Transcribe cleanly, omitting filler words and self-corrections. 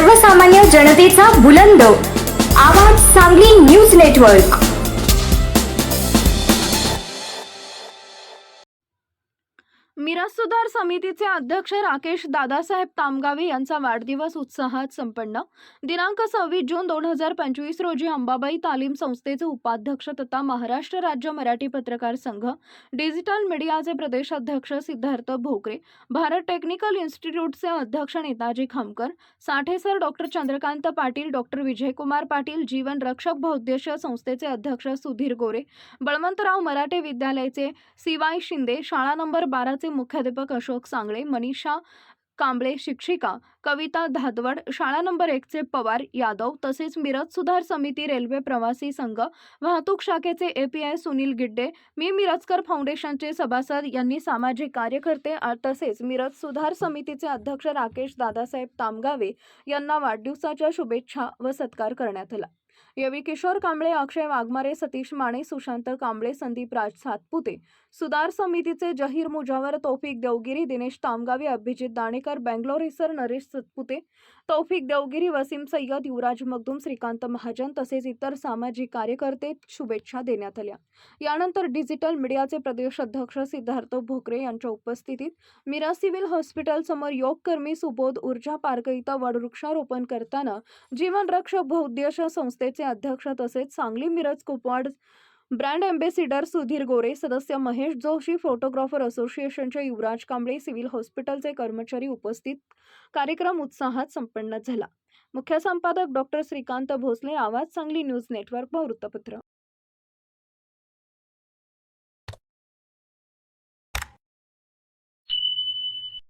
सर्वसामान्य जनतेचा बुलंद आवाज सांगली न्यूज नेटवर्क। मिरज सुधार समितीचे अध्यक्ष राकेश दादासाहेब तामगावे यांचा वाढदिवस उत्साहात संपन्न। दिनांक 26 जून 2025 रोजी अंबाबाई तालीम संस्थेचे उपाध्यक्ष तथा महाराष्ट्र राज्य मराठी पत्रकार संघ डिजिटल मीडियाचे प्रदेशाध्यक्ष सिद्धार्थ भोकरे, भारत टेक्निकल इन्स्टिट्यूटचे अध्यक्ष Netaji Khamkar, Sathe sir doctor Chandrakant Patil, doctor Vijaykumar Patil, जीवन रक्षक बहुउद्देशीय संस्थेचे अध्यक्ष सुधीर गोरे, बळवंतराव मराठे विद्यालयाचे CY शिंदे, शाळा नंबर 12 चे मुख्याध्यापक अशोक सांगळे, मनीषा कांबळे शिक्षिका, कविता धादवड, शाळा नंबर 1 चे पवार यादव, तसेच मिरज सुधार समिती, रेल्वे प्रवासी संघ, वाहतूक शाखेचे API सुनील गिड्डे, मी मिरजकर फाउंडेशनचे सभासद यांनी सामाजिक कार्यकर्ते तसेच मिरज सुधार समितीचे अध्यक्ष राकेश दादासाहेब तामगावे यांना वाढदिवसाच्या शुभेच्छा व सत्कार करण्यात आला। यावेळी किशोर कांबळे, अक्षय वाघमारे, सतीश माने, सुशांत कांबळे, संदीप राज सातपुते, सुधार समितीचे जहीर मुजावर, तौफिक देवगिरी, दिनेश तामगावे, अभिजित दाणेकर, बेंगलोर हिसर, नरेश सतपुते, तौफिक देवगिरी, वसीम सय्यद, युवराज मगदूम, श्रीकांत महाजन तसेच इतर सामाजिक कार्यकर्ते शुभेच्छा देण्यात आल्या। यानंतर डिजिटल मीडियाचे प्रदेश अध्यक्ष सिद्धार्थ भोकरे यांच्या उपस्थितीत मिरज सिव्हिल हॉस्पिटल समोर योगकर्मी सुबोध ऊर्जा पार्क इथं वृक्षारोपण करताना जीवन रक्षक बहुउद्देशीय संस्थेचे अध्यक्ष तसेच सांगली मिरज कुपवाड ब्रँड एम्बेसिडर सुधीर गोरे, सदस्य महेश जोशी, फोटोग्राफर असोसिएशनचे युवराज कांबळे, सिव्हिल हॉस्पिटलचे कर्मचारी उपस्थित। कार्यक्रम उत्साहात संपन्न झाला। मुख्य संपादक डॉक्टर श्रीकांत भोसले, आवाज सांगली न्यूज नेटवर्क व वृत्तपत्र।